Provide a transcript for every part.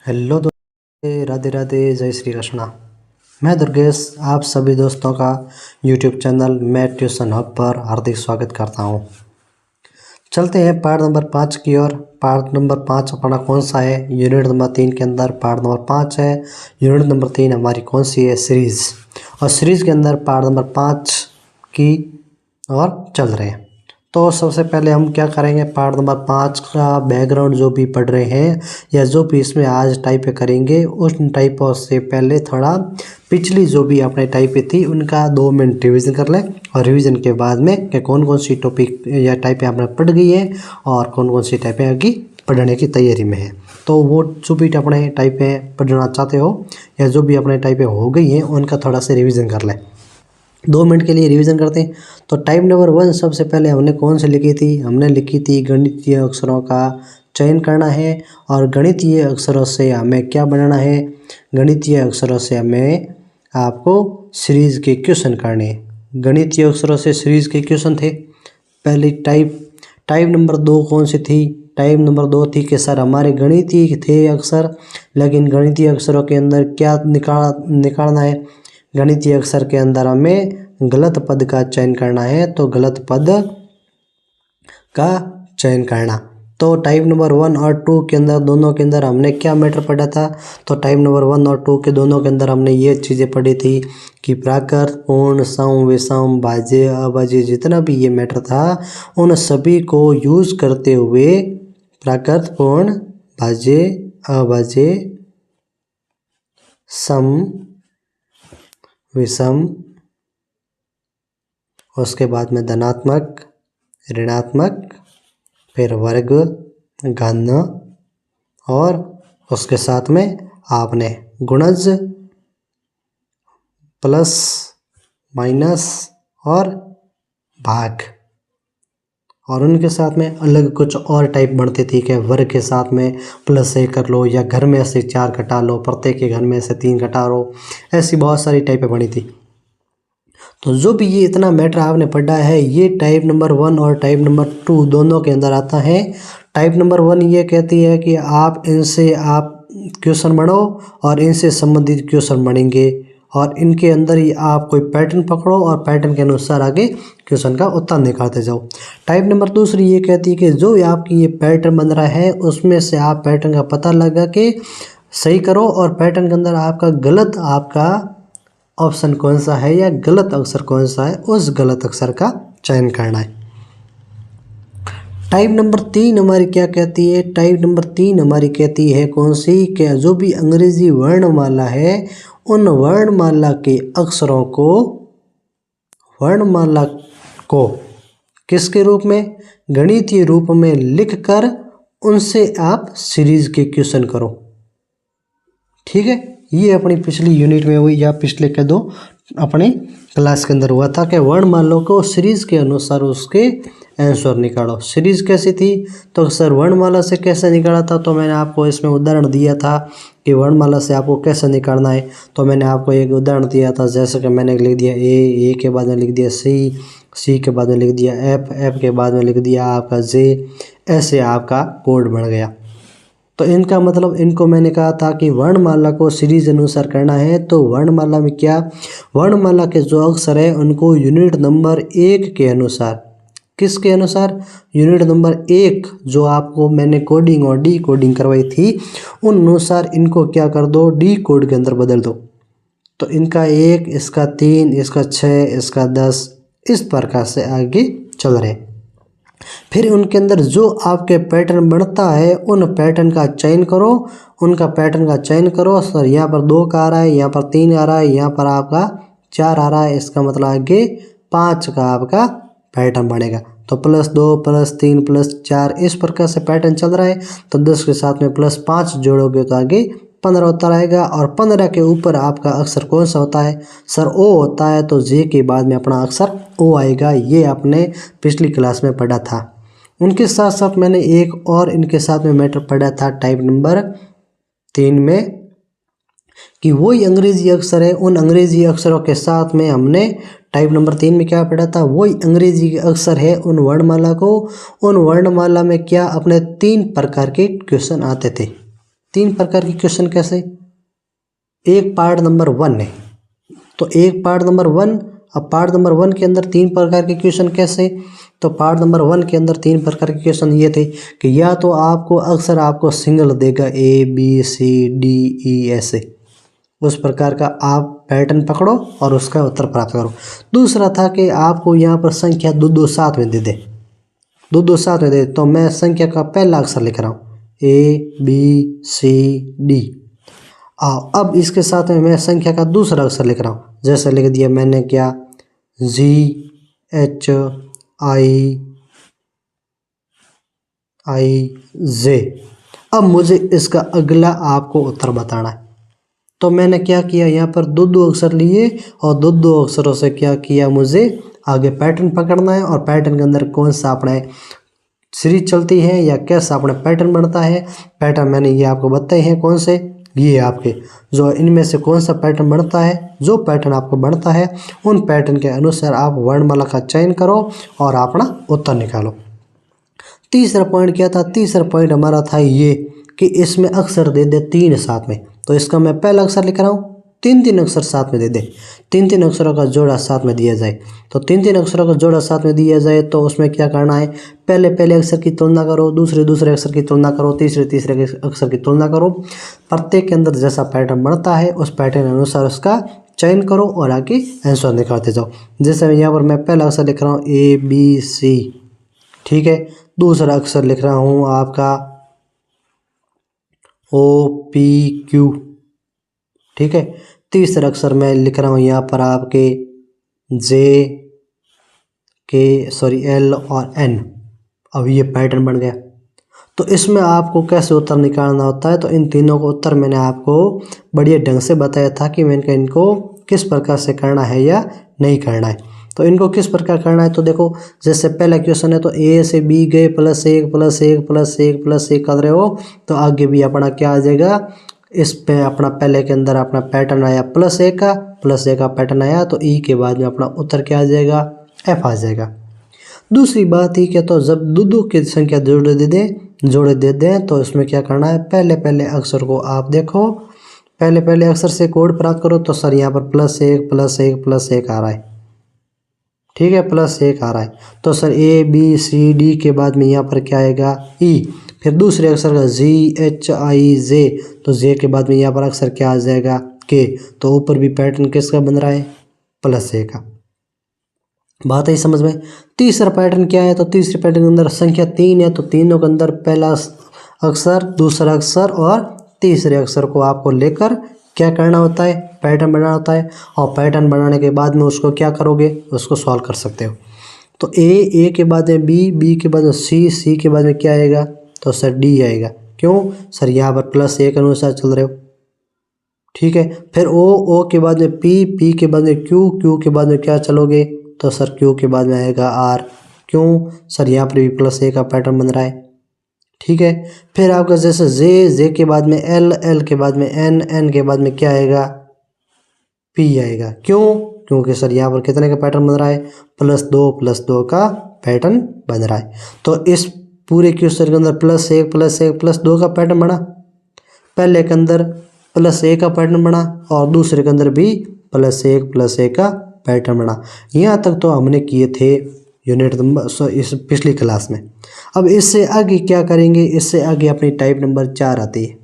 Hello दोस्तों, राधे राधे, जय श्री कृष्णा। मैं दुर्गेश आप सभी दोस्तों का यूट्यूब चैनल मैं ट्यूशन हब पर हार्दिक स्वागत करता हूं। चलते हैं पार्ट नंबर 5 की ओर। पार्ट नंबर 5 अपना कौन सा है? यूनिट नंबर 3 के अंदर पार्ट नंबर 5 है। यूनिट नंबर 3 हमारी कौन सी है? सीरीज़। और सीरीज़ के अंदर पार्ट नंबर 5 की और चल रहे हैं। तो सबसे पहले हम क्या करेंगे, पार्ट नंबर 5 का बैकग्राउंड जो भी पढ़ रहे हैं या जो भी इसमें आज टाइप करेंगे उस टाइपों से पहले थोड़ा पिछली जो भी अपने टाइप थी उनका 2 मिनट रिवीजन कर लें। और रिवीजन के बाद में कि कौन कौन सी टॉपिक या टाइपें आपने पढ़ गई है और कौन कौन सी टाइपें आगे पढ़ने की तैयारी में है। तो वो जो भी अपने टाइपें पढ़ना चाहते हो या जो भी अपने टाइपें हो गई हैं उनका थोड़ा सा रिवीजन कर लें। 2 मिनट के लिए रिवीजन करते हैं। तो टाइप नंबर 1 सबसे पहले हमने कौन से लिखी थी? हमने लिखी थी गणितीय अक्षरों का चयन करना है। और गणितीय अक्षरों से हमें क्या बनाना है? गणितीय अक्षरों से हमें आपको सीरीज़ के क्वेश्चन करने हैं। गणितीय अक्षरों से सीरीज़ के क्वेश्चन थे। पहली टाइप नंबर 2 कौन सी थी? टाइप नंबर 2 थी कि सर हमारे गणितीय थे अक्षर, लेकिन गणितीय अक्षरों के अंदर क्या निकालना है? गणितीय अक्षर के अंदर हमें गलत पद का चयन करना है। तो गलत पद का चयन करना। तो टाइप नंबर 1 और 2 के अंदर दोनों के अंदर हमने क्या मैटर पढ़ा था? तो टाइप नंबर 1 और 2 के दोनों के अंदर हमने ये चीज़ें पढ़ी थी कि प्राकृत, पूर्ण, सम, विषम, भाज्य, अभाज्य, जितना भी ये मैटर था उन सभी को यूज़ करते हुए प्राकृत, पूर्ण, भाज्य, अभाज्य, सम, विषम, उसके बाद में धनात्मक, ऋणात्मक, फिर वर्ग, घन, और उसके साथ में आपने गुणज, प्लस, माइनस और भाग। और उनके साथ में अलग कुछ और टाइप बनती थी कि वर्ग के साथ में प्लस 1 कर लो या घर में से 4 घटा लो, प्रत्येक के घर में से 3 घटा लो। ऐसी बहुत सारी टाइपें बनी थी। तो जो भी ये इतना मैटर आपने पढ़ा है ये टाइप नंबर 1 और टाइप नंबर 2 दोनों के अंदर आता है। टाइप नंबर 1 ये कहती है कि आप इनसे आप क्वेश्चन बनाओ और इनसे संबंधित क्वेश्चन बनेंगे और इनके अंदर ही आप कोई पैटर्न पकड़ो और पैटर्न के अनुसार आगे क्वेश्चन का उत्तर निकालते जाओ। टाइप नंबर 2 ये कहती है कि जो आपकी ये पैटर्न बन रहा है उसमें से आप पैटर्न का पता लगा के सही करो और पैटर्न के अंदर आपका गलत आपका ऑप्शन कौन सा है या गलत अक्षर कौन सा है उस गलत अक्षर का चयन करना है। टाइप नंबर 3 हमारी क्या कहती है? टाइप नंबर 3 हमारी कहती है कौन सी? कि जो भी अंग्रेजी वर्णमाला है उन वर्णमाला के अक्षरों को वर्णमाला को किसके रूप में? गणितीय रूप में लिखकर उनसे आप सीरीज के क्वेश्चन करो। ठीक है, ये अपनी पिछली यूनिट में हुई या पिछले के 2 अपने क्लास के अंदर हुआ था कि वर्णमाला को सीरीज के अनुसार उसके आंसर निकालो। सीरीज कैसी थी? तो सर वर्णमाला से कैसे निकाला था? तो मैंने आपको इसमें उदाहरण दिया था कि वर्णमाला से आपको कैसे निकालना है। तो मैंने आपको एक उदाहरण दिया था, जैसे कि मैंने लिख दिया ए के बाद में लिख दिया सी के बाद में लिख दिया एफ के बाद में लिख दिया आपका जे। ऐसे आपका कोड बन गया। तो इनका मतलब इनको मैंने कहा था कि वर्णमाला को सीरीज अनुसार करना है। तो वर्णमाला में क्या? वर्णमाला के जो अक्षर है उनको यूनिट नंबर 1 के अनुसार, किसके अनुसार? यूनिट नंबर 1 जो आपको मैंने कोडिंग और डी कोडिंग करवाई थी उन अनुसार इनको क्या कर दो? डी कोड के अंदर बदल दो। तो इनका 1, इसका 3, इसका 6, इसका 10, इस प्रकार से आगे चल रहे। फिर उनके अंदर जो आपके पैटर्न बनता है उन पैटर्न का चयन करो, उनका पैटर्न का चयन करो। सर यहाँ पर 2 का आ रहा है, यहाँ पर 3 आ रहा है, यहाँ पर आपका 4 आ रहा है, इसका मतलब आगे 5 का आपका पैटर्न बनेगा। तो +2 +3 +4 इस प्रकार से पैटर्न चल रहा है। तो 10 के साथ में +5 जोड़ोगे तो आगे 15 उत्तर आएगा। और 15 के ऊपर आपका अक्षर कौन सा होता है? सर ओ होता है। तो जे के बाद में अपना अक्षर ओ आएगा। ये आपने पिछली क्लास में पढ़ा था। उनके साथ साथ मैंने एक और इनके साथ में मैटर पढ़ा था टाइप नंबर 3 में कि वही अंग्रेजी अक्षर है, उन अंग्रेजी अक्षरों के साथ में हमने टाइप नंबर 3 में क्या पढ़ा था? वही अंग्रेजी अक्षर है उन वर्णमाला को, उन वर्णमाला में क्या अपने 3 प्रकार के क्वेश्चन आते थे। तीन प्रकार के क्वेश्चन कैसे? एक पार्ट नंबर 1 है, तो एक पार्ट नंबर 1। अब पार्ट नंबर 1 के अंदर तीन प्रकार के क्वेश्चन कैसे? तो पार्ट नंबर 1 के अंदर तीन प्रकार के क्वेश्चन ये थे कि या तो आपको अक्सर आपको सिंगल देगा ABCDE ऐसे, उस प्रकार का आप पैटर्न पकड़ो और उसका उत्तर प्राप्त करो। दूसरा था कि आपको यहाँ पर संख्या दो दो साथ में दे दे, दो दो साथ में दे, तो मैं संख्या का पहला अक्षर लिख रहा हूँ ABCD। अब इसके साथ में मैं संख्या का दूसरा अक्षर लिख रहा हूँ, जैसे लिख दिया मैंने क्या GHIIJ। अब मुझे इसका अगला आपको उत्तर बताना है, तो मैंने क्या किया, यहाँ पर दो दो अक्षर लिए और दो दो अक्षरों से क्या किया, मुझे आगे पैटर्न पकड़ना है और पैटर्न के अंदर कौन सा अपने सीरीज चलती है या कैसा अपने पैटर्न बनता है। पैटर्न मैंने ये आपको बताए हैं कौन से, ये आपके जो इनमें से कौन सा पैटर्न बनता है, जो पैटर्न आपको बनता है उन पैटर्न के अनुसार आप वर्णमाला का चयन करो और अपना उत्तर निकालो। तीसरा पॉइंट क्या था? तीसरा पॉइंट हमारा था ये कि इसमें अक्षर दे दे तीन साथ में, तो इसका मैं पहला अक्षर लिख रहा हूँ, तीन तीन अक्षर साथ में दे दे, तीन तीन अक्षरों का जोड़ा साथ में दिया जाए। तो तीन तीन अक्षरों का जोड़ा साथ में दिया जाए तो उसमें क्या करना है, पहले पहले अक्षर की तुलना करो, दूसरे दूसरे अक्षर की तुलना करो, तीसरे तीसरे अक्षर की तुलना करो। प्रत्येक के अंदर जैसा पैटर्न बनता है उस पैटर्न अनुसार उसका चयन करो और आगे आंसर निकालते जाओ। जैसे यहाँ पर मैं पहला अक्षर लिख रहा हूँ ABC, ठीक है। दूसरा अक्षर लिख रहा हूँ आपका OPQ, ठीक है। तीसरा अक्षर मैं लिख रहा हूँ यहाँ पर आपके L और N। अब ये पैटर्न बन गया। तो इसमें आपको कैसे उत्तर निकालना होता है, तो इन तीनों को उत्तर मैंने आपको बढ़िया ढंग से बताया था कि मैंने इनको किस प्रकार से करना है या नहीं करना है। तो इनको किस प्रकार करना है, तो देखो जैसे पहला क्वेश्चन है तो A से B गए +1 +1 +1 +1 कर रहे हो, तो आगे भी अपना क्या आ जाएगा, इस पे अपना पहले के अंदर अपना पैटर्न आया +1 का पैटर्न आया, तो E के बाद में अपना उत्तर क्या आ जाएगा, F आ जाएगा। दूसरी बात ही क्या, तो जब दो की संख्या जोड़े दे दें तो इसमें क्या करना है, पहले पहले अक्षर को आप देखो, पहले पहले अक्षर से कोड प्राप्त करो। तो सर यहाँ पर +1 +1 +1 आ रहा है, ठीक है, +1 आ रहा है। तो सर ABCD के बाद में यहाँ पर क्या आएगा E, फिर दूसरे अक्षर का GHIJ, तो J के बाद में यहाँ पर अक्षर क्या आ जाएगा K। तो ऊपर भी पैटर्न किसका बन रहा है, +1 का। बात है समझ में। तीसरा पैटर्न क्या है, तो तीसरे पैटर्न के अंदर संख्या 3 है, तो तीनों के अंदर पहला अक्षर, दूसरा अक्षर और तीसरे अक्षर को आपको लेकर क्या करना होता है, पैटर्न बनाना होता है। और पैटर्न बनाने के बाद में उसको क्या करोगे, उसको सॉल्व कर सकते हो। तो A के बाद में B के बाद में C के बाद में क्या आएगा, तो सर D आएगा। क्यों सर, यहाँ पर +1 के अनुसार चल रहे हो, ठीक है। फिर O के बाद में P के बाद में Q के बाद में क्या चलोगे, तो सर Q के बाद में आएगा R। क्यों सर, यहाँ पर भी +1 का पैटर्न बन रहा है, ठीक है। फिर आपका जैसे J के बाद में L के बाद में N के बाद में क्या आएगा, P आएगा। क्यों, क्योंकि सर यहाँ पर कितने का पैटर्न बन रहा है, +2 का पैटर्न बन रहा है। तो इस पूरे क्वेश्चन के अंदर +1 +1 +2 का पैटर्न बना, पहले के अंदर +1 का पैटर्न बना और दूसरे के अंदर भी +1 का पैटर्न बना। यहाँ तक तो हमने किए थे यूनिट नंबर इस पिछली क्लास में। अब इससे आगे क्या करेंगे, इससे आगे अपनी टाइप नंबर 4 आती है।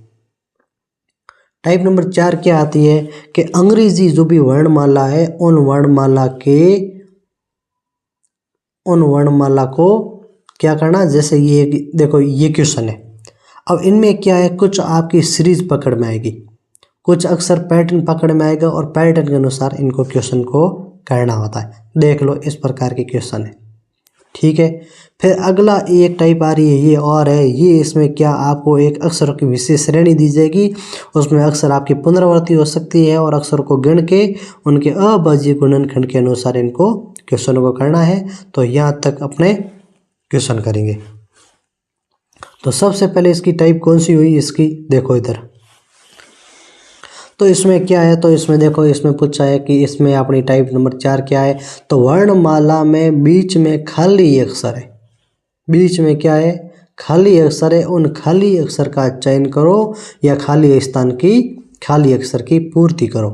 टाइप नंबर 4 क्या आती है कि अंग्रेजी जो भी वर्णमाला है उन वर्णमाला को क्या करना, जैसे ये देखो ये क्वेश्चन है। अब इनमें क्या है, कुछ आपकी सीरीज पकड़ में आएगी, कुछ अक्सर पैटर्न पकड़ में आएगा और पैटर्न के अनुसार इनको क्वेश्चन को करना होता है। देख लो इस प्रकार के क्वेश्चन है, ठीक है। फिर अगला एक टाइप आ रही है, ये और है, ये इसमें क्या आपको एक अक्षरों की विशेष श्रेणी दी जाएगी, उसमें अक्षर आपकी पुनरावृत्ति हो सकती है और अक्षर को गिन के उनके अभाज्य गुणनखंड के अनुसार इनको क्वेश्चनों को करना है। तो यहाँ तक अपने क्वेश्चन करेंगे। तो सबसे पहले इसकी टाइप कौन सी हुई, इसकी देखो इधर। तो इसमें क्या है, तो इसमें देखो, इसमें पूछा है कि इसमें अपनी टाइप नंबर 4 क्या है, तो वर्णमाला में बीच में खाली अक्षर है, बीच में क्या है, खाली अक्षर है, उन खाली अक्षर का चयन करो या खाली स्थान की खाली अक्षर की पूर्ति करो।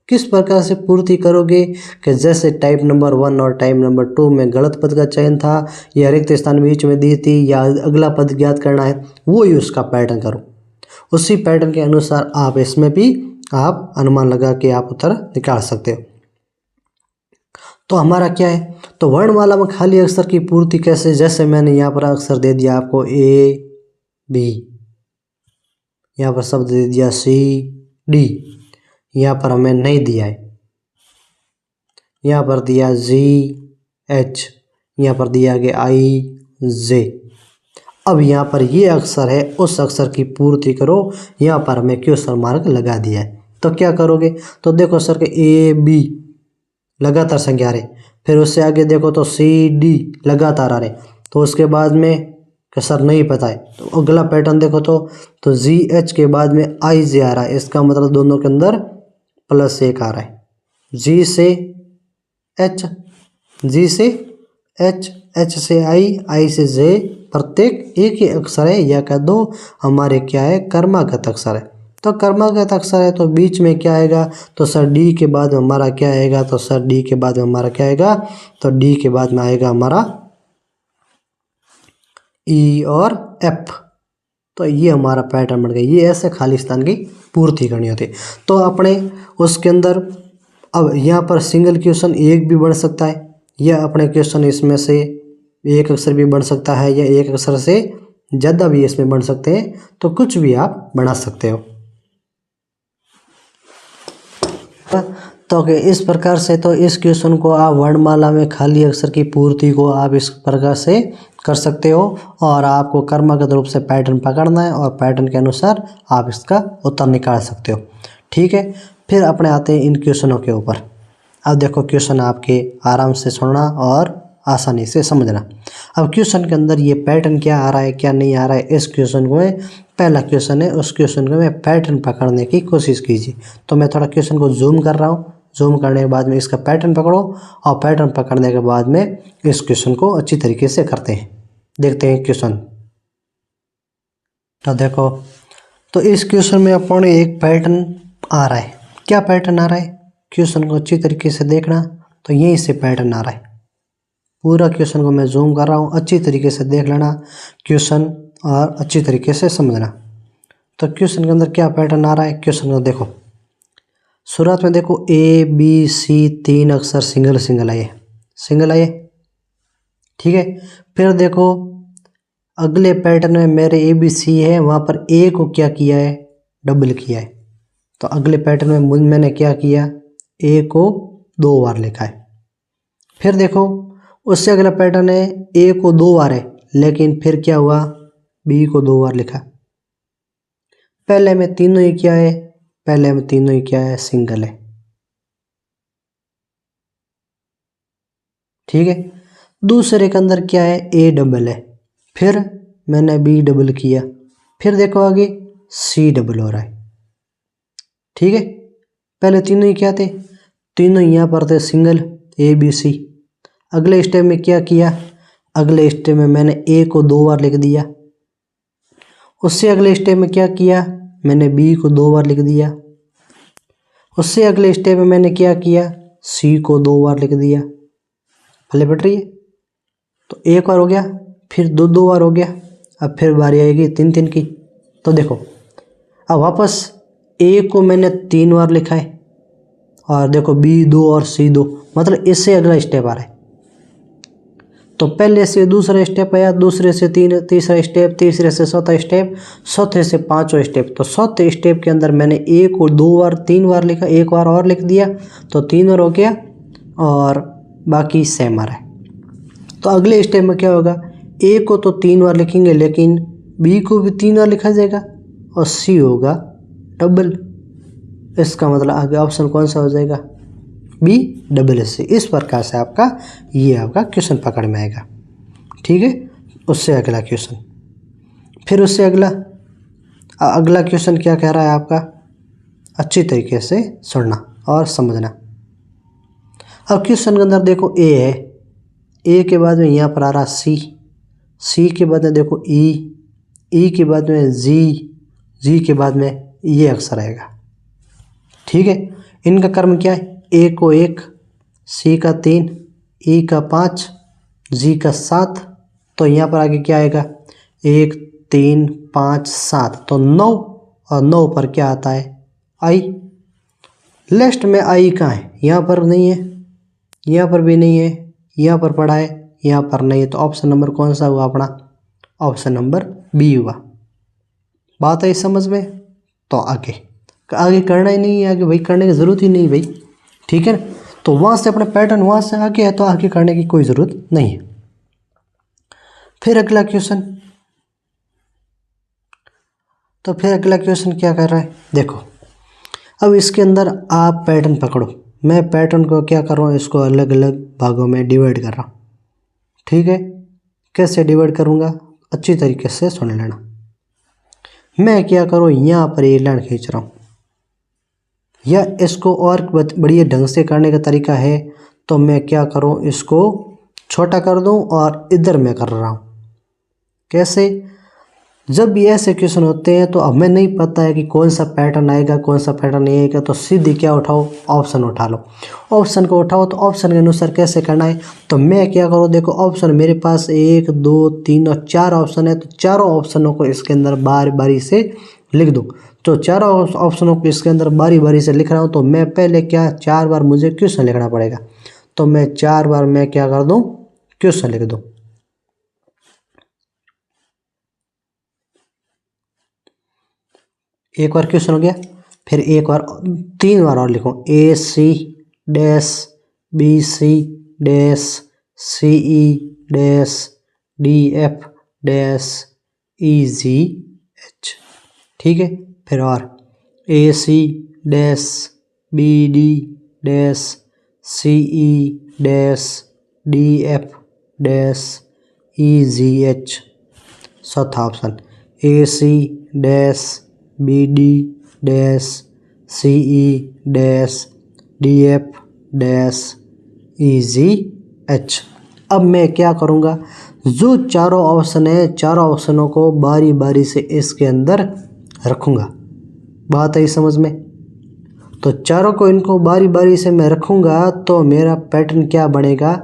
किस प्रकार से पूर्ति करोगे कि जैसे टाइप नंबर 1 और टाइप नंबर 2 में गलत पद का चयन था या रिक्त स्थान बीच में दी थी या अगला पद ज्ञात करना है, वो ही उसका पैटर्न करो। उसी पैटर्न के अनुसार आप इसमें भी आप अनुमान लगा के आप उत्तर निकाल सकते हो। तो हमारा क्या है, तो वर्णमाला में खाली अक्षर की पूर्ति कैसे, जैसे मैंने यहाँ पर अक्षर दे दिया आपको ए बी, यहाँ पर शब्द दे दिया सी डी, यहाँ पर हमें नहीं दिया है, यहाँ पर दिया जी एच, यहाँ पर दिया गया आई जे। अब यहाँ पर ये अक्षर है, उस अक्षर की पूर्ति करो, यहाँ पर हमें क्वेश्चन मार्क लगा दिया है। तो क्या करोगे, तो देखो सर के ए बी लगातार संख्या आ रहे, फिर उससे आगे देखो तो सी डी लगातार आ रहे, तो उसके बाद में सर नहीं पता है, तो अगला पैटर्न देखो तो जी एच के बाद में आई जे आ रहा है, इसका मतलब दोनों के अंदर +1 आ रहा है। जी से एच, जी से एच, एच से आई, आई से जे, प्रत्येक एक ही अक्षर है या कह दो हमारे क्या है कर्मागत अक्षर है। तो कर्मागत अक्षर है तो बीच में क्या आएगा, तो सर डी के बाद हमारा क्या आएगा, तो सर डी के बाद हमारा क्या आएगा, तो डी के बाद में आएगा हमारा ई और एफ। तो ये हमारा पैटर्न बन गया। ये ऐसे खाली स्थान की पूर्ति करनी होती है। तो अपने उसके अंदर अब यहाँ पर सिंगल क्वेश्चन एक भी बन सकता है या अपने क्वेश्चन इसमें से एक अक्षर भी बन सकता है या एक अक्षर से ज़्यादा भी इसमें बन सकते हैं, तो कुछ भी आप बना सकते हो। तो इस प्रकार से तो इस क्वेश्चन को आप वर्णमाला में खाली अक्षर की पूर्ति को आप इस प्रकार से कर सकते हो और आपको कर्मगत रूप से पैटर्न पकड़ना है और पैटर्न के अनुसार आप इसका उत्तर निकाल सकते हो। ठीक है, फिर अपने आते हैं इन क्वेश्चनों के ऊपर। अब देखो क्वेश्चन आपके आराम से सुनना और आसानी से समझना। अब क्वेश्चन के अंदर ये पैटर्न क्या आ रहा है क्या नहीं आ रहा है, इस क्वेश्चन को पहला क्वेश्चन है, उस क्वेश्चन को मैं पैटर्न पकड़ने की कोशिश कीजिए। तो मैं थोड़ा क्वेश्चन को जूम कर रहा हूँ, जूम करने के बाद में इसका पैटर्न पकड़ो और पैटर्न पकड़ने के बाद में इस क्वेश्चन को अच्छी तरीके से करते हैं। देखते हैं क्वेश्चन। तो देखो, तो इस क्वेश्चन में अपन एक पैटर्न आ रहा है। क्या पैटर्न आ रहा है, क्वेश्चन को अच्छी तरीके से देखना। तो यहीं से पैटर्न आ रहा है। पूरा क्वेश्चन को मैं जूम कर रहा हूँ, अच्छी तरीके से देख लेना क्वेश्चन और अच्छी तरीके से समझना। तो क्वेश्चन के अंदर क्या पैटर्न आ रहा है, क्वेश्चन को देखो। शुरुआत में देखो ए बी सी 3 अक्षर सिंगल सिंगल आए, सिंगल आए। ठीक है, फिर देखो अगले पैटर्न में मेरे ए बी सी है, वहाँ पर ए को क्या किया है, डबल किया है। तो अगले पैटर्न में मैंने क्या किया, ए को 2 बार लिखा है। फिर देखो उससे अगला पैटर्न है, ए को 2 बार है, लेकिन फिर क्या हुआ, बी को 2 बार लिखा। पहले में तीनों ही क्या है, पहले में तीनों ही क्या है, सिंगल है। ठीक है, दूसरे के अंदर क्या है, ए डबल है, फिर मैंने बी डबल किया, फिर देखो आगे सी डबल हो रहा है। ठीक है, पहले तीनों ही क्या थे, तीनों यहाँ पर थे सिंगल ए बी सी। अगले स्टेप में क्या किया, अगले स्टेप में मैंने ए को 2 बार लिख दिया। उससे अगले स्टेप में क्या किया, मैंने बी को 2 बार लिख दिया। उससे अगले स्टेप में मैंने क्या किया, सी को 2 बार लिख दिया। भले बैठ रही है, तो एक बार हो गया, फिर दो बार हो गया, अब फिर बारी आएगी 3 की। तो देखो अब वापस ए को मैंने 3 बार लिखा है और देखो बी 2 और सी 2, मतलब इससे अगला स्टेप आ रहा है। तो पहले से दूसरा स्टेप आया, दूसरे से तीसरा स्टेप, तीसरे से चौथा स्टेप, चौथे से 5वां स्टेप। तो चौथे स्टेप के अंदर मैंने ए को 3 बार लिखा, एक बार और लिख दिया, तो 3 बार हो गया और बाकी सेम आ रहा है। तो अगले स्टेप में क्या होगा, ए को तो 3 बार लिखेंगे, लेकिन बी को भी 3 बार लिखा जाएगा और सी होगा डबल। इसका मतलब आगे ऑप्शन कौन सा हो जाएगा, बी डबल एस सी। इस प्रकार से आपका ये आपका क्वेश्चन पकड़ में आएगा। ठीक है, उससे अगला क्वेश्चन, फिर उससे अगला क्वेश्चन क्या कह रहा है आपका, अच्छी तरीके से सुनना और समझना। अब क्वेश्चन के अंदर देखो ए है, ए के बाद में यहाँ पर आ रहा सी, सी के बाद में देखो ई के बाद में जी के बाद में ये अक्षर आएगा। ठीक है, इनका क्रम क्या है, ए को 1, सी का 3, ई का 5, जी का 7। तो यहाँ पर आगे क्या आएगा, 1 3 5 7, तो 9, और 9 पर क्या आता है, आई। लास्ट में आई कहाँ है, यहाँ पर नहीं है, यहाँ पर भी नहीं है, यहाँ पर पड़ा है, यहाँ पर नहीं है। तो ऑप्शन नंबर कौन सा हुआ अपना, ऑप्शन नंबर बी हुआ। बात आई समझ में। तो आगे करना ही नहीं है, आगे भाई करने की ज़रूरत ही नहीं भाई। ठीक है ना, तो वहाँ से अपना पैटर्न वहाँ से आगे है, तो आगे करने की कोई ज़रूरत नहीं है। फिर अगला क्वेश्चन, तो फिर अगला क्वेश्चन क्या कर रहा है, देखो अब इसके अंदर आप पैटर्न पकड़ो। मैं पैटर्न को क्या कर रहा हूँ, इसको अलग अलग भागों में डिवाइड कर रहा हूँ। ठीक है, कैसे डिवाइड करूँगा, अच्छी तरीके से सुन लेना। मैं क्या करूँ, यहाँ पर ये लाइन खींच रहा हूँ, या इसको और बढ़िया ढंग से करने का तरीका है तो मैं क्या करूँ, इसको छोटा कर दूँ और इधर मैं कर रहा हूँ। कैसे, जब भी ऐसे क्वेश्चन होते हैं तो हमें नहीं पता है कि कौन सा पैटर्न आएगा कौन सा पैटर्न नहीं आएगा, तो सीधे क्या उठाओ, ऑप्शन उठा लो। ऑप्शन को उठाओ तो ऑप्शन के अनुसार कैसे करना है, तो मैं क्या करूँ, देखो ऑप्शन मेरे पास 1 2 3 और 4 ऑप्शन है, तो चारों ऑप्शनों को इसके अंदर बारी बारी से लिख दूँ। तो चारों ऑप्शनों को इसके अंदर बारी बारी से लिख रहा हूँ, तो मैं पहले क्या 4 बार मुझे क्वेश्चन लिखना पड़ेगा, तो मैं 4 बार मैं क्या कर दूँ, क्वेश्चन लिख दूँ। एक बार क्वेश्चन हो गया, फिर एक बार 3 बार और लिखो, A C dash B C dash C E dash D F dash E G H. ठीक है, फिर और A C dash B D dash C E dash D F dash E G H. चौथा option A C dash B D dash C E dash D F dash E G H. अब मैं क्या करूँगा, जो चारों option है चारों ऑप्शनों को बारी बारी से इसके अंदर रखूँगा। बात आई समझ में। तो चारों को इनको बारी बारी से मैं रखूँगा तो मेरा पैटर्न क्या बनेगा,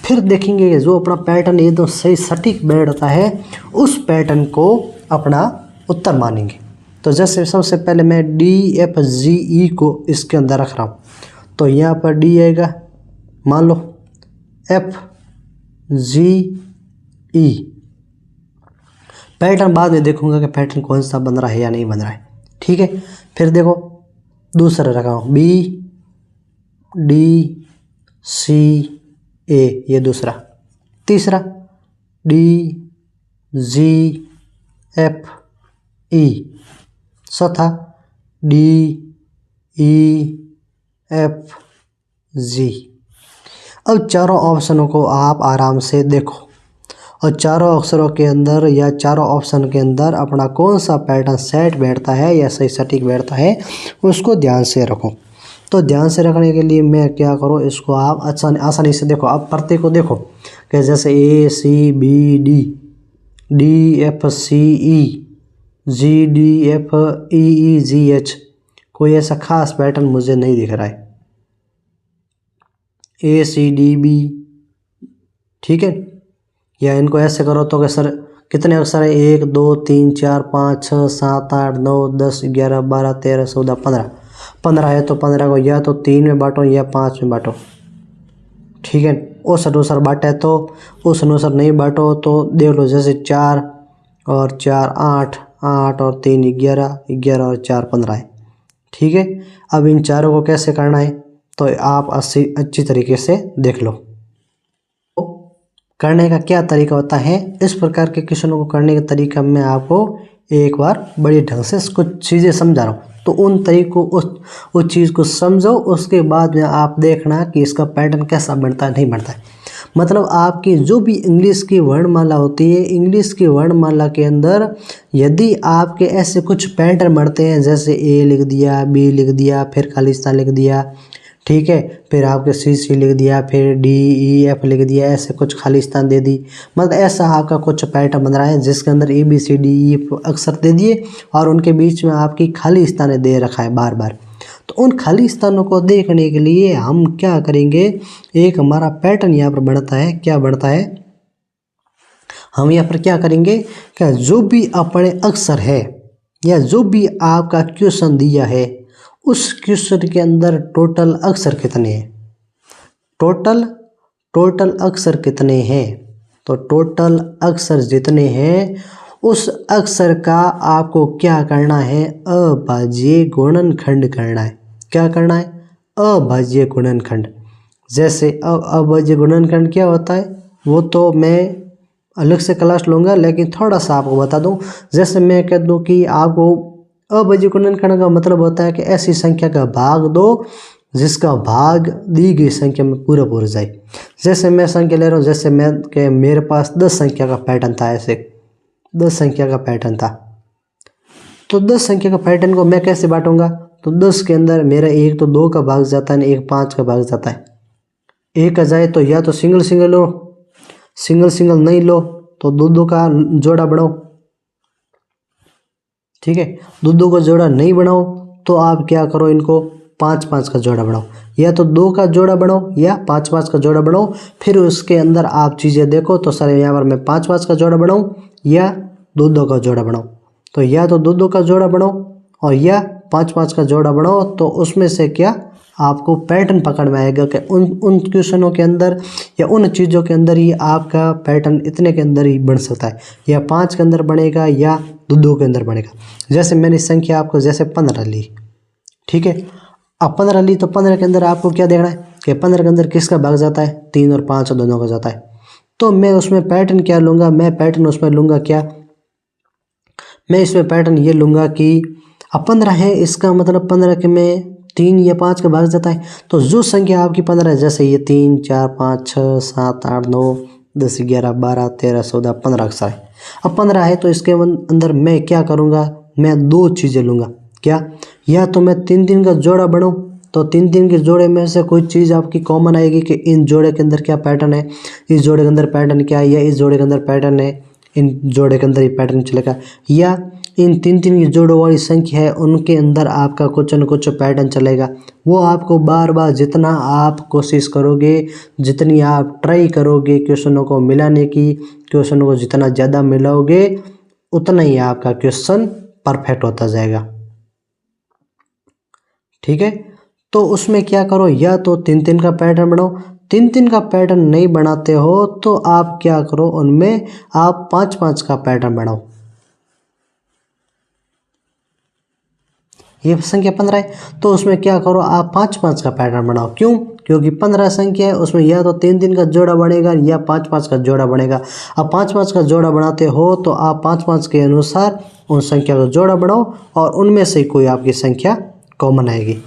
फिर देखेंगे कि जो अपना पैटर्न एकदम सही सटीक बैठता है उस पैटर्न को अपना उत्तर मानेंगे। तो जैसे सबसे पहले मैं डी एफ जी ई को इसके अंदर रख रहा हूँ, तो यहाँ पर डी आएगा, मान लो एफ जी ई। पैटर्न बाद में देखूंगा कि पैटर्न कौन सा बन रहा है या नहीं बन रहा है। ठीक है, फिर देखो दूसरा रखा हूँ बी डी सी ए, ये दूसरा। तीसरा डी जी एफ ई। चौथा डी ई एफ जी। अब चारों ऑप्शनों को आप आराम से देखो और चारों अक्षरों के अंदर या चारों ऑप्शन के अंदर अपना कौन सा पैटर्न सेट बैठता है या सही सटीक बैठता है उसको ध्यान से रखो। तो ध्यान से रखने के लिए मैं क्या करूँ, इसको आप आसानी से देखो। आप प्रत्येक को देखो कि जैसे A C B D D F C E G D F E E G H, कोई ऐसा खास पैटर्न मुझे नहीं दिख रहा है। ए सी डी बी, ठीक है, या इनको ऐसे करो तो कि सर कितने अक्षर है, 1 2 3 4 5 6 7 8 9 10 11 12 13 14 15। 15 है तो 15 को या तो 3 में बांटो या 5 में बांटो। ठीक है, उस अनुसार बांटा है तो उस अनुसार नहीं बांटो तो देख लो, जैसे 4 और 4 8, 8 और 3 11, 11 और 4 15 है। ठीक है, अब इन चारों को कैसे करना है तो आप अच्छी तरीके से देख लो। करने का क्या तरीका होता है, इस प्रकार के क्वेश्चनों को करने का तरीका मैं आपको एक बार बड़ी ढंग से कुछ चीज़ें समझा रहा हूँ, तो उन तरीकों उस चीज़ को समझो। उसके बाद में आप देखना कि इसका पैटर्न कैसा बनता है नहीं बनता है। मतलब आपकी जो भी इंग्लिश की वर्णमाला होती है, इंग्लिश की वर्णमाला के अंदर यदि आपके ऐसे कुछ पैटर्न बढ़ते हैं, जैसे ए लिख दिया, बी लिख दिया, फिर खालिस्तान लिख दिया, ठीक है। फिर आपके सी लिख दिया, फिर डी ई एफ लिख दिया, ऐसे कुछ खाली स्थान दे दी। मतलब ऐसा आपका कुछ पैटर्न बन रहा है जिसके अंदर A B C D E अक्षर दे दिए और उनके बीच में आपकी खाली स्थान दे रखा है बार बार। तो उन खाली स्थानों को देखने के लिए हम क्या करेंगे, एक हमारा पैटर्न यहाँ पर बनता है। क्या बनता है, हम यहाँ पर क्या करेंगे कि जो भी अपने अक्षर है या जो भी आपका क्वेश्चन दिया है उस क्वेश्चन के अंदर टोटल अक्षर कितने हैं, टोटल अक्षर कितने हैं। तो टोटल अक्षर जितने हैं उस अक्षर का आपको क्या करना है, अभाज्य गुणनखंड करना है। क्या करना है, अभाज्य गुणनखंड। जैसे अभाज्य गुणनखंड क्या होता है वो तो मैं अलग से क्लास लूँगा, लेकिन थोड़ा सा आपको बता दूं। जैसे मैं कह दूं कि आपको अभाज्य गुणनखंड का मतलब होता है कि ऐसी संख्या का भाग दो जिसका भाग दी गई संख्या में पूरा पूरा जाए। जैसे मैं संख्या ले रहा हूँ, जैसे मैं कि मेरे पास 10 संख्या का पैटर्न था, ऐसे 10 संख्या का पैटर्न था। तो 10 संख्या का पैटर्न को मैं कैसे बांटूंगा, तो 10 के अंदर मेरा एक तो 2 का भाग जाता है, एक 5 का भाग जाता है। एक का जाए तो या तो सिंगल सिंगल लो, सिंगल नहीं लो तो दो का जोड़ा बनाओ। ठीक है, दो का जोड़ा नहीं बनाओ तो आप क्या करो, इनको 5 का जोड़ा बनाओ। या तो 2 का जोड़ा बनाओ या 5 का जोड़ा बनाओ। फिर उसके अंदर आप चीज़ें देखो तो सर यहाँ पर मैं 5 का जोड़ा बनाऊँ या 2 का जोड़ा बनाऊँ। तो या तो 2 का जोड़ा बनाओ और या 5 का जोड़ा बनाओ। तो उसमें से क्या आपको पैटर्न पकड़ में आएगा कि उन क्वेश्चनों के अंदर या उन चीज़ों के अंदर ही आपका पैटर्न इतने के अंदर ही बन सकता है, या 5 के अंदर बनेगा या 2 के अंदर बनेगा। जैसे मैंने संख्या आपको जैसे 15 ली, ठीक है। अब 15 ली तो 15 के अंदर आपको क्या देखना है कि 15 के अंदर किसका भाग जाता है, 3 और 5 दोनों का जाता है। तो मैं उसमें पैटर्न क्या लूँगा, मैं पैटर्न उसमें लूँगा क्या, मैं इसमें पैटर्न ये लूँगा कि अब 15 है, इसका मतलब 15 के में 3 या 5 का भाग जाता है। तो जो संख्या आपकी 15 है, जैसे ये 3 4 5 6 7 8 9 10 11 12 13 14 15 अक्षर है। अब 15 है तो इसके अंदर मैं क्या करूँगा, मैं 2 चीज़ें लूँगा। क्या, या तो मैं 3 का जोड़ा बनाऊँ, तो 3 के जोड़े में से कोई चीज़ आपकी कॉमन आएगी कि इन जोड़े के अंदर क्या पैटर्न है, इस जोड़े के अंदर पैटर्न क्या है, या इस जोड़े के अंदर पैटर्न है, इन जोड़े के अंदर ही पैटर्न चलेगा। या इन 3 की जोड़ों वाली संख्या है उनके अंदर आपका कुछ न कुछ पैटर्न चलेगा। वो आपको बार बार जितना आप कोशिश करोगे, जितनी आप ट्राई करोगे क्वेश्चनों को मिलाने की, क्वेश्चनों को जितना ज़्यादा मिलाओगे उतना ही आपका क्वेश्चन परफेक्ट होता जाएगा। ठीक है, तो उसमें क्या करो, या तो 3 का पैटर्न बनाओ। 3 का पैटर्न नहीं बनाते हो तो आप क्या करो, उनमें आप 5 का पैटर्न बनाओ। ये संख्या 15 है तो उसमें क्या करो, आप 5 का पैटर्न बनाओ। क्यों, क्योंकि 15 संख्या है, उसमें या तो 3 का जोड़ा बनेगा या 5 का जोड़ा बनेगा। अब 5 का जोड़ा बनाते हो तो आप 5 के अनुसार उन संख्या का जोड़ा बनाओ और उनमें से कोई आपकी संख्या कॉमन आएगी।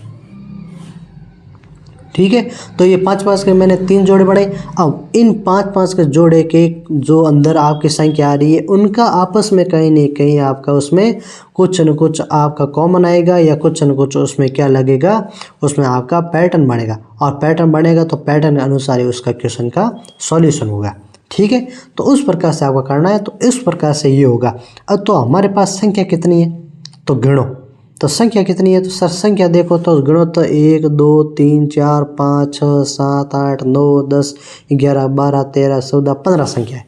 ठीक है, तो ये 5 के मैंने 3 जोड़े बनाए। अब इन 5 के जोड़े के जो अंदर आपकी संख्या आ रही है उनका आपस में कहीं नहीं कहीं आपका उसमें कुछ न कुछ आपका कॉमन आएगा, या कुछ न कुछ उसमें क्या लगेगा, उसमें आपका पैटर्न बनेगा। और पैटर्न बनेगा तो पैटर्न के अनुसार ही उसका क्वेश्चन का सॉल्यूशन होगा। ठीक है, तो उस प्रकार से आपको करना है। तो इस प्रकार से ये होगा। अब तो हमारे पास संख्या कितनी है, तो गिनो। तो संख्या कितनी है, तो सर संख्या देखो तो गिनो तो 1 2 3 4 5 6 7 8 9 10 11 12 13 14 15 संख्या है।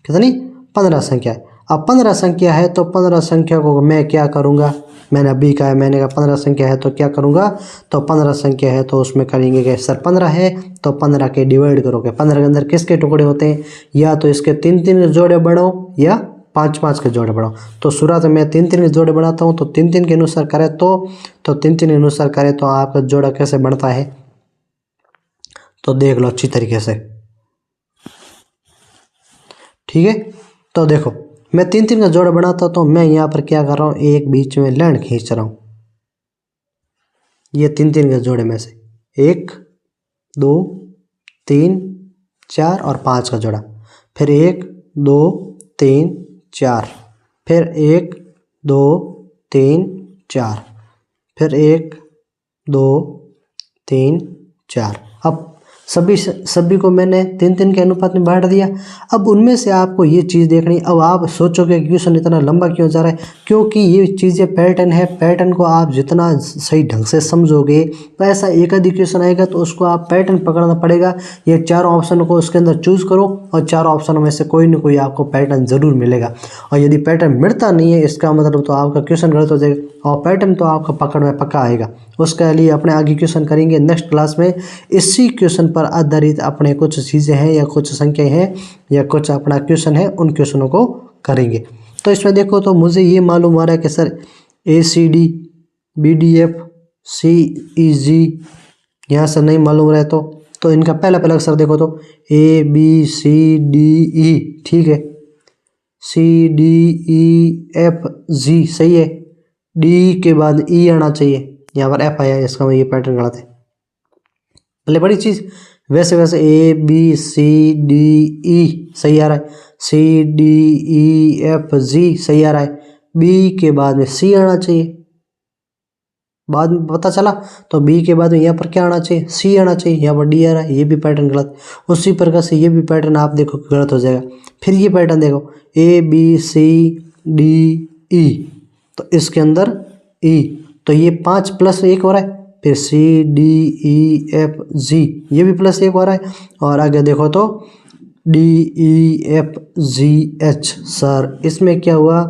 कितनी, 15 संख्या है। अब 15 संख्या है तो 15 संख्या को मैं क्या करूँगा, मैंने अभी कहा, मैंने कहा 15 संख्या है तो क्या करूँगा, तो 15 संख्या है तो उसमें करेंगे कि सर 15 है तो 15 के डिवाइड करोगे। 15 के अंदर किसके टुकड़े होते हैं, या तो इसके 3 के जोड़े बनाओ या 5 के जोड़े बनाओ। तो शुरुआत में 3 के जोड़े बनाता हूँ, तो 3 के अनुसार करें तो 3 के अनुसार करें तो आपका जोड़ा कैसे बनता है, तो देख लो अच्छी तरीके से। ठीक है, तो देखो मैं 3 का जोड़ा बनाता तो मैं यहाँ पर क्या कर रहा हूँ, एक बीच में लाइन खींच रहा हूँ। ये 3 के जोड़े में से 1 2 3 4 और 5 का जोड़ा, फिर 1 2 3 4, फिर 1 2 3 4, फिर 1 2 3 4। अब सभी को मैंने 3-3 के अनुपात में बांट दिया। अब उनमें से आपको ये चीज़ देखनी। अब आप सोचोगे क्वेश्चन इतना लंबा क्यों जा रहा है, क्योंकि ये चीज़ें पैटर्न है। पैटर्न को आप जितना सही ढंग से समझोगे तो ऐसा एक आधी क्वेश्चन आएगा तो उसको आप पैटर्न पकड़ना पड़ेगा। ये चारों ऑप्शन को उसके अंदर चूज करो और चारों ऑप्शनों में से कोई ना कोई आपको पैटर्न जरूर मिलेगा। और यदि पैटर्न मिलता नहीं है इसका मतलब तो आपका क्वेश्चन गलत हो जाएगा और पैटर्न तो आपका पकड़ में पक्का आएगा। उसके लिए अपने आगे क्वेश्चन करेंगे नेक्स्ट क्लास में। इसी क्वेश्चन पर आधारित अपने कुछ चीज़ें हैं या कुछ संख्याएं हैं या कुछ अपना क्वेश्चन है, उन क्वेश्चनों को करेंगे। तो इसमें देखो तो मुझे ये मालूम हो रहा है कि सर ACD BDF CEG यहाँ से नहीं मालूम रहे तो इनका पहला अक्षर देखो तो ABCDE, ठीक है। CDEFG सही है। D के बाद E आना चाहिए, यहाँ पर F आया, इसका ये पैटर्न गलत है। पहले बड़ी चीज़ वैसे ABCDE सही आ रहा है, CDEFG सही आ रहा है। B के बाद में C आना चाहिए, बाद में पता चला। तो B के बाद में यहाँ पर क्या आना चाहिए, C आना चाहिए, यहाँ पर D आ रहा है, ये भी पैटर्न गलत। उसी प्रकार से ये भी पैटर्न आप देखो गलत हो जाएगा। फिर ये पैटर्न देखो ABCDE, तो इसके अंदर E, तो ये 5 + 1 हो रहा है। फिर CDEFG ये भी +1 हो रहा है। और आगे देखो तो DEFGH। सर इसमें क्या हुआ,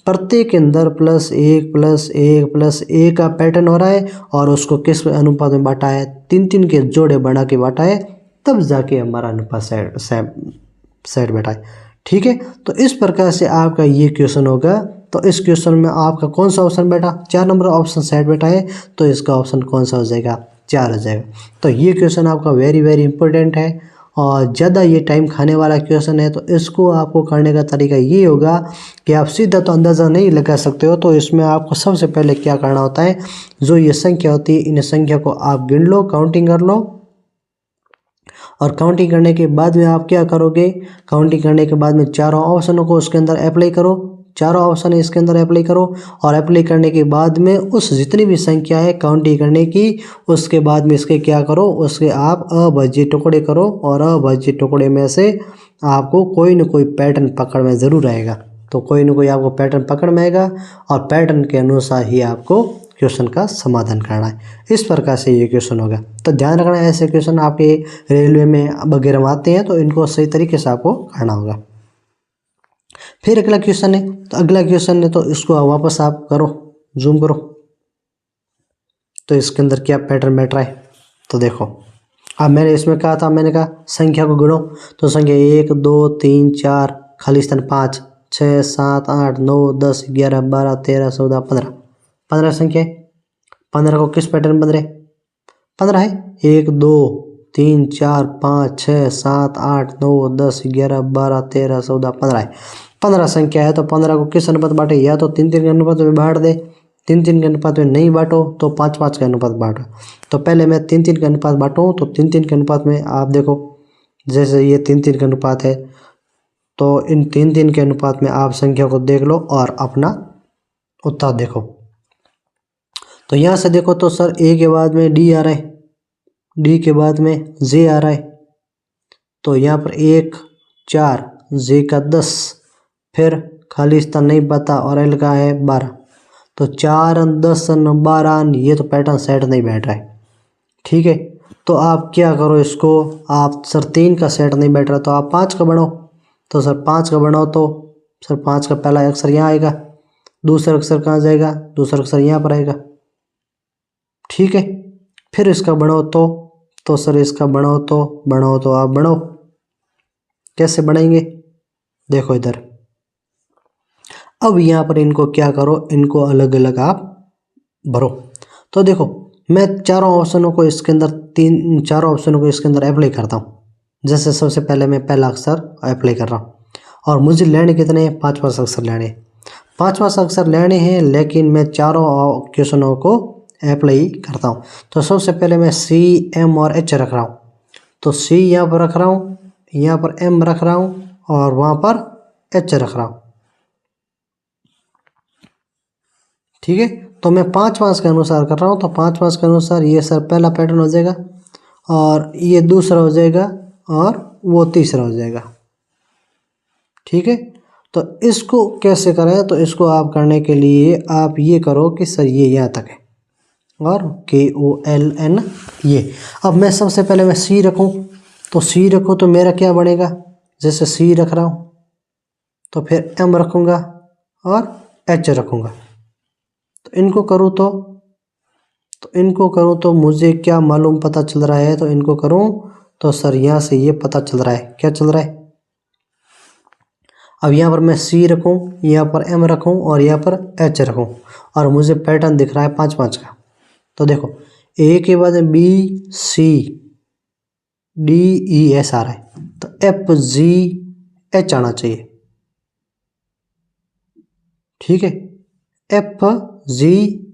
प्रत्येक के अंदर +1 +1 +1 का पैटर्न हो रहा है और उसको किस अनुपात में बांटा है, 3-3 के जोड़े बना के बांटा है, तब जाके हमारा अनुपात सेट बैठा है। ठीक है, तो इस प्रकार से आपका ये क्वेश्चन होगा। तो इस क्वेश्चन में आपका कौन सा ऑप्शन बैठा, 4 नंबर ऑप्शन सेट बैठा है, तो इसका ऑप्शन कौन सा हो जाएगा, 4 हो जाएगा। तो ये क्वेश्चन आपका वेरी इंपॉर्टेंट है और ज़्यादा ये टाइम खाने वाला क्वेश्चन है। तो इसको आपको करने का तरीका ये होगा कि आप सीधा तो अंदाज़ा नहीं लगा सकते हो, तो इसमें आपको सबसे पहले क्या करना होता है, जो ये संख्या होती है इन संख्या को आप गिन लो, काउंटिंग कर लो। और काउंटिंग करने के बाद में आप क्या करोगे, काउंटिंग करने के बाद में चारों ऑप्शनों को उसके अंदर अप्लाई करो, चारों ऑप्शन इसके अंदर अप्लाई करो। और अप्लाई करने के बाद में उस जितनी भी संख्या है काउंटिंग करने की, उसके बाद में इसके क्या करो, उसके आप अभाज्य टुकड़े करो और अभाज्य टुकड़े में से आपको कोई ना कोई पैटर्न पकड़ में ज़रूर आएगा। तो कोई ना कोई आपको पैटर्न पकड़ में आएगा और पैटर्न के अनुसार ही आपको क्वेश्चन का समाधान करना है। इस प्रकार से ये क्वेश्चन होगा। तो ध्यान रखना, ऐसे क्वेश्चन आपके रेलवे में वगैरह में आते हैं तो इनको सही तरीके से आपको करना होगा। फिर अगला क्वेश्चन है, तो अगला क्वेश्चन है तो इसको वापस आप करो, जूम करो, तो इसके अंदर क्या पैटर्न बैठ रहा है। तो देखो अब मैंने इसमें कहा था, मैंने कहा संख्या को गिनो, तो संख्या 1 2 3 4 खाली स्थान 5 6 7 8 9 10 11 12 13 14 15 15 संख्या है। 15 को किस पैटर्न बन रहे, 15 है, 1 2 3 4 5 6 7 8 9 10 11 12 13 14 15 है। 15 संख्या है तो 15 को किस अनुपात बांटे, या तो 3-3 के अनुपात में बांट दे, 3-3 के अनुपात में नहीं बांटो तो 5-5 के अनुपात बांटो। तो पहले मैं 3-3 के अनुपात बांटूँ, तो 3-3 के अनुपात में आप देखो, जैसे ये 3-3 के अनुपात है तो इन 3-3 के अनुपात में आप संख्या को देख लो और अपना उत्तर देखो। तो यहाँ से देखो तो सर ए के बाद में डी आ रहा है, डी के बाद में जे आ रहा है, तो यहाँ पर 1 4 जे का 10, फिर खाली स्थान नहीं बता और एल का है 12, तो 4 10 12, ये तो पैटर्न सेट नहीं बैठ रहा है। ठीक है, तो आप क्या करो, इसको आप सर 3 का सेट नहीं बैठ रहा तो आप 5 का बनाओ। तो सर 5 का बनाओ तो सर 5 का पहला अक्षर यहाँ आएगा, दूसरा अक्षर कहाँ जाएगा, दूसरा अक्षर यहाँ पर आएगा। ठीक है, फिर इसका बनाओ तो सर इसका बनाओ तो आप बनाओ, कैसे बनाएंगे देखो इधर। अब यहाँ पर इनको क्या करो, इनको अलग अलग आप भरो। तो देखो मैं चारों ऑप्शनों को इसके अंदर चारों ऑप्शनों को इसके अंदर अप्लाई करता हूँ। जैसे सबसे पहले मैं पहला अक्षर अप्लाई कर रहा हूँ और मुझे लेने कितने हैं, 5-5 अक्षर लेने हैं, 5-5 अक्षर लेने हैं, लेकिन मैं चारों क्वेश्चनों को अप्लाई करता हूँ। तो सबसे पहले मैं C M और H रख रहा हूँ, तो C यहाँ पर रख रहा हूँ, यहाँ पर M रख रहा हूँ और वहाँ पर H रख रहा हूँ। ठीक है, तो मैं 5-5 के अनुसार कर रहा हूँ, तो 5-5 के अनुसार ये सर पहला पैटर्न हो जाएगा और ये दूसरा हो जाएगा और वो तीसरा हो जाएगा। ठीक है, तो इसको कैसे करें? तो इसको आप करने के लिए आप ये करो कि सर ये यहाँ तक है और KOLN ये। अब मैं सबसे पहले मैं C रखूँ, तो C रखूँ तो मेरा क्या बनेगा? जैसे C रख रहा हूँ तो फिर M रखूँगा और H रखूँगा। तो इनको करूँ तो मुझे क्या मालूम पता चल रहा है? तो इनको करूँ तो सर यहाँ से ये पता चल रहा है, क्या चल रहा है? अब यहाँ पर मैं C रखूँ, यहाँ पर M रखूँ और यहाँ पर H रखूँ और मुझे पैटर्न दिख रहा है 5-5 का। तो देखो A के बाद B C D E S आ रहा है, तो F G H आना चाहिए। ठीक है, F G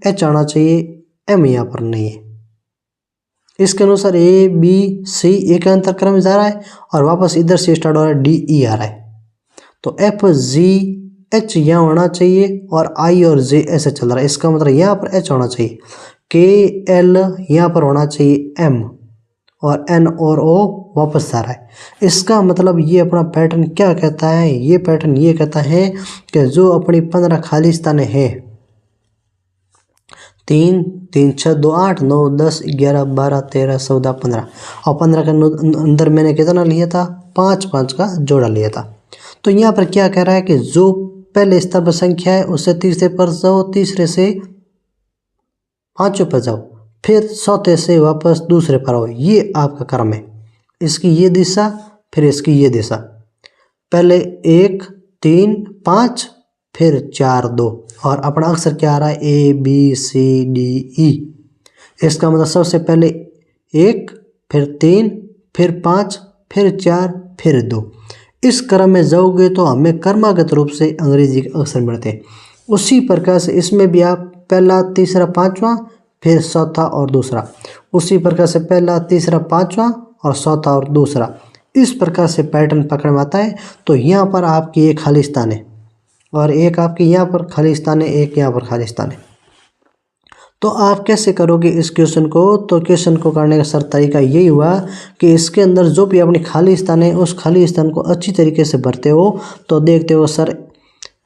H आना चाहिए, M यहाँ पर नहीं है। इसके अनुसार A B C एक अंतर क्रम में जा रहा है और वापस इधर से स्टार्ट हो रहा है, D E आ रहा है। तो F G H यहाँ होना चाहिए और I और J ऐसे चल रहा है। इसका मतलब यहाँ पर H होना चाहिए, K L यहाँ पर होना चाहिए M और N और O वापस आ रहा है। इसका मतलब ये अपना पैटर्न क्या कहता है? ये पैटर्न ये कहता है कि जो अपनी 15 खाली स्थानें हैं, 3 3 6 2 8 9 10 11 12 13 14 15 और 15 के अंदर मैंने कितना लिया था? 5-5 का जोड़ा लिया था। तो यहाँ पर क्या कह रहा है कि जो पहले स्तर पर संख्या है उससे तीसरे पर जाओ, तीसरे से पांचवें पर जाओ, फिर चौथे से वापस दूसरे पर आओ। ये आपका क्रम है। इसकी ये दिशा, फिर इसकी ये दिशा, पहले 1 3 5 फिर 4 2 और अपना अक्षर क्या आ रहा है? A B C D E। इसका मतलब सबसे पहले 1 फिर 3 फिर 5 फिर 4 फिर 2। इस क्रम में जाओगे तो हमें क्रमागत रूप से अंग्रेजी के अक्षर मिलते हैं। उसी प्रकार से इसमें भी आप पहला तीसरा पांचवा फिर चौथा और दूसरा, उसी प्रकार से पहला तीसरा पांचवा और चौथा और दूसरा, इस प्रकार से पैटर्न पकड़ में आता है। तो यहाँ पर आपकी एक खाली स्थान है और एक आपकी यहाँ पर खाली स्थान है, एक यहाँ पर खाली स्थान है। तो आप कैसे करोगे इस क्वेश्चन को? तो क्वेश्चन को करने का सर तरीका यही हुआ कि इसके अंदर जो भी अपनी खाली स्थान है उस खाली स्थान को अच्छी तरीके से भरते हो। तो देखते हो सर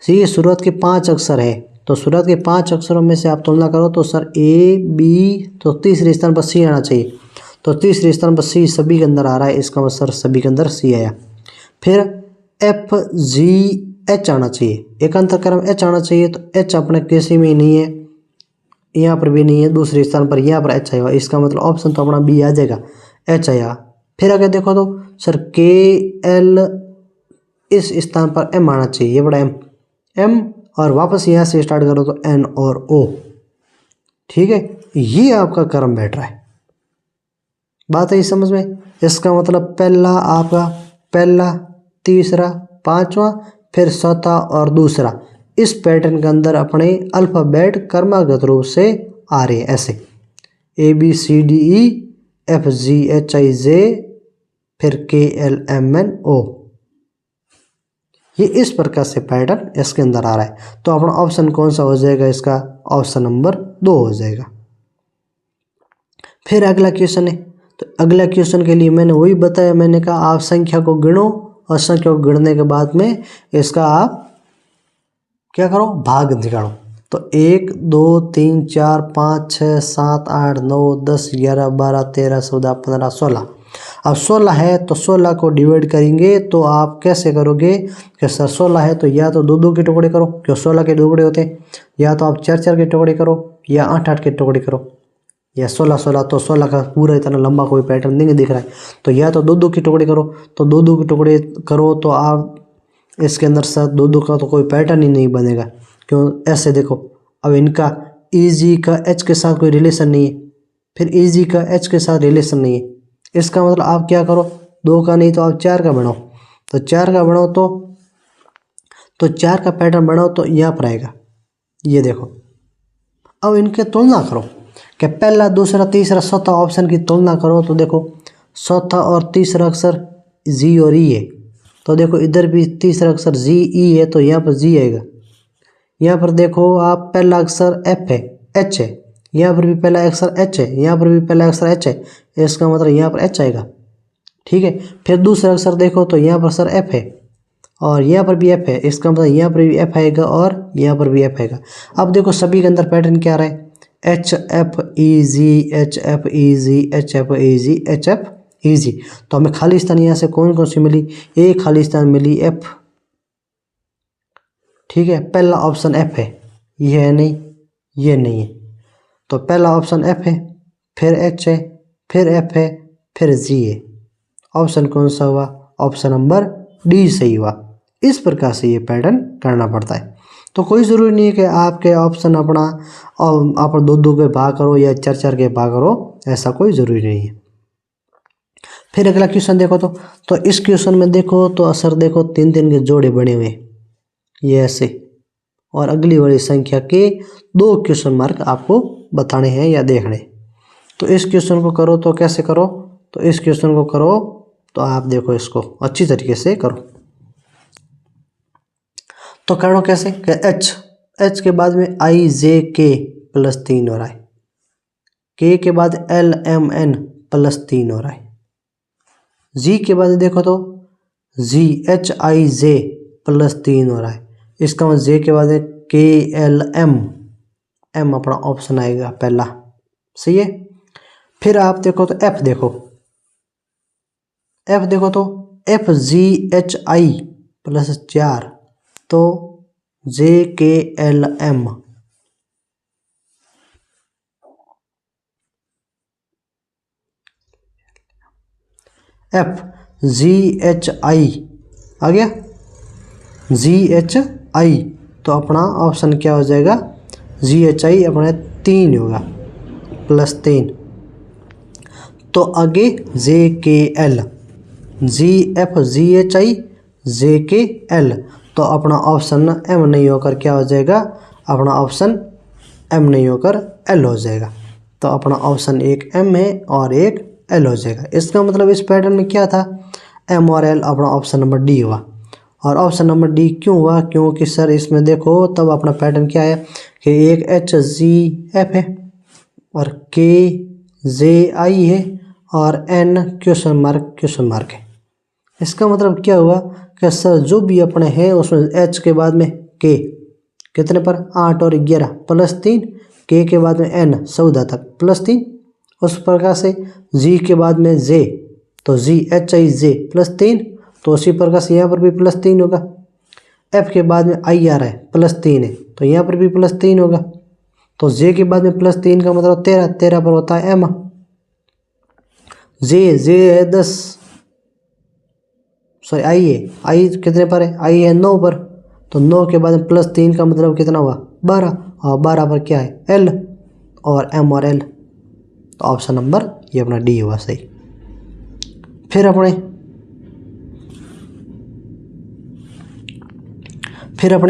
ये शुरुआत के 5 अक्षर है, तो शुरुआत के 5 अक्षरों में से आप तुलना करो तो सर A B, तो तीसरे स्थान पर C आना चाहिए, तो तीसरे स्थान पर C सभी के अंदर आ रहा है। इसका मतलब सर सभी के अंदर C आया। फिर F G H आना चाहिए, एक अंतर क्रम H आना चाहिए, तो H अपने किसी में ही नहीं है, यहाँ पर भी नहीं है, दूसरे स्थान पर यहाँ पर H आएगा। इसका मतलब ऑप्शन तो अपना B आ जाएगा, H आया। फिर अगर देखो तो सर K L, इस स्थान पर M आना चाहिए, ये बड़ा M और वापस यहाँ से स्टार्ट करो तो N और O। ठीक है, ये आपका क्रम बैठ रहा है। बात है समझ में? इसका मतलब पहला आपका पहला तीसरा पांचवा फिर चौथा और दूसरा, इस पैटर्न के अंदर अपने अल्फाबेट क्रमागत रूप से आ रहे हैं ऐसे A B C D E F G H I J फिर K L M N O। ये इस प्रकार से पैटर्न इसके अंदर आ रहा है। तो अपना ऑप्शन कौन सा हो जाएगा? इसका ऑप्शन नंबर 2 हो जाएगा। फिर अगला क्वेश्चन है, तो अगला क्वेश्चन के लिए मैंने वही बताया, मैंने कहा आप संख्या को गिनो और संख्या को गिनने के बाद में इसका आप क्या करो? भाग निकालो। तो 1 2 3 4 5 6 7 8 9 10 11 12 13 14 15 16। अब 16 है तो 16 को डिवाइड करेंगे तो आप कैसे करोगे कि सर 16 है तो या तो 2-2 के टुकड़े करो, क्यों 16 के टुकड़े होते हैं, या तो आप 4-4 के टुकड़े करो या 8-8 के टुकड़े करो, या 16-16। तो 16 का पूरा इतना लंबा कोई पैटर्न नहीं दिख रहा है, तो या तो 2-2 के टुकड़े करो। तो 2-2 के टुकड़े करो तो आप इसके अंदर सर 2-2 का तो कोई पैटर्न ही नहीं बनेगा, क्यों? ऐसे देखो, अब इनका EG का H के साथ कोई रिलेशन नहीं है, फिर EG का H के साथ रिलेशन नहीं है। इसका मतलब आप क्या करो? 2 का नहीं तो आप 4 का बनाओ, तो 4 का बनाओ तो 4 का पैटर्न बनाओ तो यहाँ पर आएगा, ये देखो। अब इनके तुलना करो कि पहला दूसरा तीसरा चौथा ऑप्शन की तुलना करो। तो देखो चौथा और तीसरा अक्षर G और E है, तो देखो इधर भी तीसरा अक्षर G E है, तो यहाँ पर G आएगा। यहाँ पर देखो आप पहला अक्षर F है, H है, यहाँ पर भी पहला अक्षर एच है, यहाँ पर भी पहला अक्षर एच है, इसका मतलब यहाँ पर एच आएगा। ठीक है, फिर दूसरा अक्षर देखो तो यहाँ पर सर एफ है और यहाँ पर भी एफ है, इसका मतलब यहाँ पर भी एफ आएगा और यहाँ पर भी एफ आएगा। अब देखो सभी के अंदर पैटर्न क्या आ रहा है, H F E G, H F E G, H F E G, H F E जी। तो हमें खाली स्थान यहाँ से कौन कौन सी मिली, एक खाली स्थान मिली एफ। ठीक है, पहला ऑप्शन एफ है, ये है नहीं, ये नहीं है, तो पहला ऑप्शन एफ है, फिर एच है, फिर एफ है, फिर जी है। ऑप्शन कौन सा हुआ, ऑप्शन नंबर डी सही हुआ। इस प्रकार से ये पैटर्न करना पड़ता है। तो कोई ज़रूरी नहीं है कि आपके ऑप्शन अपना आप दो के भाग करो या चार के भाग करो, ऐसा कोई ज़रूरी नहीं है। फिर अगला क्वेश्चन देखो तो इस क्वेश्चन में देखो तो असर देखो 3 के जोड़े बने हुए, ये ऐसे, और अगली वाली संख्या के 2 क्वेश्चन मार्क आपको बताने हैं या देखने। तो इस क्वेश्चन को करो तो कैसे करो, तो इस क्वेश्चन को करो तो आप देखो इसको अच्छी तरीके से करो। तो करो कैसे, एच के बाद में आई जे के प्लस 3 हो रहा है, के के बाद एल एम एन प्लस 3 हो रहा है, जी के बाद देखो तो जी एच आई जे प्लस 3 हो रहा है, इसका मतलब जे के बाद के एल एम, एम अपना ऑप्शन आएगा पहला, सही है। फिर आप देखो तो एफ देखो, एफ देखो तो F G H I plus 4, तो J K L M, F G H I आ गया, जी एच आई, तो अपना ऑप्शन क्या हो जाएगा, जी एच आई अपने 3 होगा प्लस 3। तो आगे J K L, G F G H I J K L, तो अपना ऑप्शन एम नहीं होकर क्या हो जाएगा, अपना ऑप्शन एम नहीं होकर एल हो जाएगा। तो अपना ऑप्शन एक एम है और एक एल हो जाएगा। इसका मतलब इस पैटर्न में क्या था, एम और एल, अपना ऑप्शन नंबर डी हुआ। और ऑप्शन नंबर डी क्यों हुआ, क्योंकि सर इसमें देखो तब अपना पैटर्न क्या है कि एक एच जी एफ है और के जे आई है और एन क्वेश्चन मार्क है। इसका मतलब क्या हुआ कि सर जो भी अपने हैं उसमें एच के बाद में के कितने पर 8 और 11 प्लस 3, के बाद में एन 14 तक प्लस 3, उस प्रकार से जी के बाद में जे, तो जी एच आई जे प्लस 3, तो उसी प्रकार से यहाँ पर भी प्लस 3 होगा। एफ के बाद में आई आ रहा है प्लस 3 है, तो यहाँ पर भी प्लस 3 होगा। तो जे के बाद में प्लस 3 का मतलब 13 पर होता है एम। जे है 10, सॉरी आई है, आई कितने पर है, आई है 9 पर, तो 9 के बाद में प्लस 3 का मतलब कितना हुआ 12, और 12 पर क्या है एल, और एम और एल, तो ऑप्शन नंबर ये अपना डी हुआ सही। फिर अपने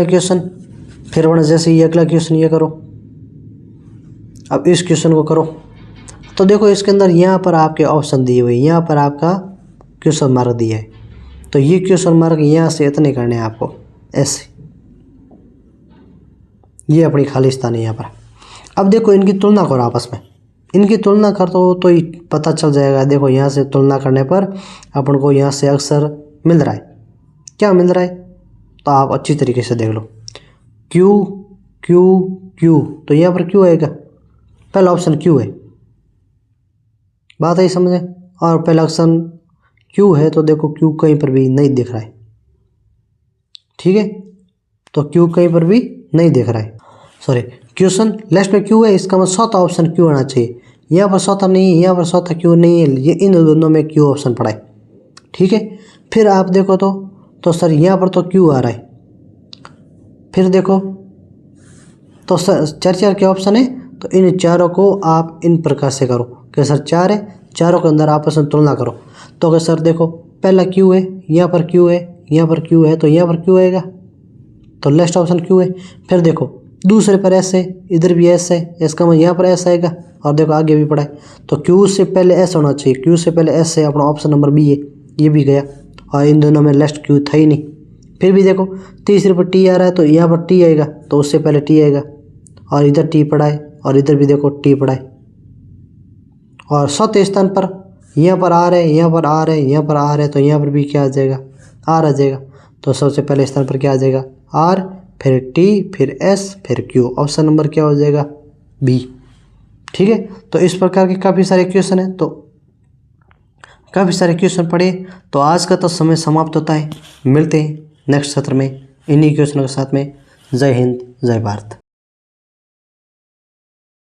क्वेश्चन, फिर अपने जैसे ये अगला क्वेश्चन ये करो। अब इस क्वेश्चन को करो तो देखो इसके अंदर यहाँ पर आपके ऑप्शन दिए हुए, यहाँ पर आपका क्वेश्चन मार्क दिया है, तो ये क्वेश्चन मार्क यहाँ से इतने करने हैं आपको ऐसे, ये अपनी खाली स्थान है यहाँ पर। अब देखो इनकी तुलना करो आपस में, इनकी तुलना कर दो तो पता चल जाएगा। देखो यहाँ से तुलना करने पर अपन को यहाँ से अक्सर मिल रहा है, क्या मिल रहा है, तो आप अच्छी तरीके से देख लो, क्यू क्यू क्यू, तो यहाँ पर क्यू आएगा, पहला ऑप्शन क्यू है, बात आई समझे। और पहला ऑप्शन क्यू है, तो देखो क्यू कहीं पर भी नहीं दिख रहा है, ठीक है, तो क्यू कहीं पर भी नहीं दिख रहा है, सॉरी क्वेश्चन लास्ट में क्यू है, इसका मतलब चौथा ऑप्शन क्यू आना चाहिए। यहाँ पर चौथा नहीं है, यहाँ पर चौथा क्यू नहीं है, ये इन दोनों में क्यू ऑप्शन पड़ा है, ठीक है। फिर आप देखो तो सर यहाँ पर तो क्यू आ रहा है, फिर देखो तो सर 4 के ऑप्शन है, तो इन चारों को आप इन प्रकार से करो कि सर 4 है, चारों के अंदर आपस में तुलना करो। तो अगर सर देखो पहला क्यू है, यहाँ पर क्यू है, यहाँ पर क्यू है, तो यहाँ पर क्यू आएगा, तो लास्ट ऑप्शन क्यू है। फिर देखो दूसरे पर एस है, इधर भी एस है, इसका मतलब यहाँ पर एस आएगा, और देखो आगे भी पड़ा है, तो क्यू से पहले एस होना चाहिए, क्यू से पहले एस है, अपना ऑप्शन नंबर बी है, ये भी गया, और इन दोनों में लास्ट क्यू था ही नहीं। फिर भी देखो तीसरे पर टी आ रहा है, तो यहाँ पर टी आएगा, तो उससे पहले टी आएगा, और इधर टी पड़ा है और इधर भी देखो टी पड़ा है। और चौथे स्थान पर यहाँ पर आर है, यहाँ पर आर है, यहाँ पर आर है, तो यहाँ पर भी क्या आ जाएगा, आर आ जाएगा। तो सबसे पहले स्थान पर क्या आ जाएगा, आर, फिर टी, फिर एस, फिर क्यू। ऑप्शन नंबर क्या हो जाएगा, बी। ठीक है, तो इस प्रकार के काफ़ी सारे क्वेश्चन हैं, तो काफ़ी सारे क्वेश्चन पढ़े। तो आज का तो समय समाप्त होता है, मिलते हैं नेक्स्ट सत्र में इन्हीं क्वेश्चनों के साथ में। जय हिंद, जय भारत।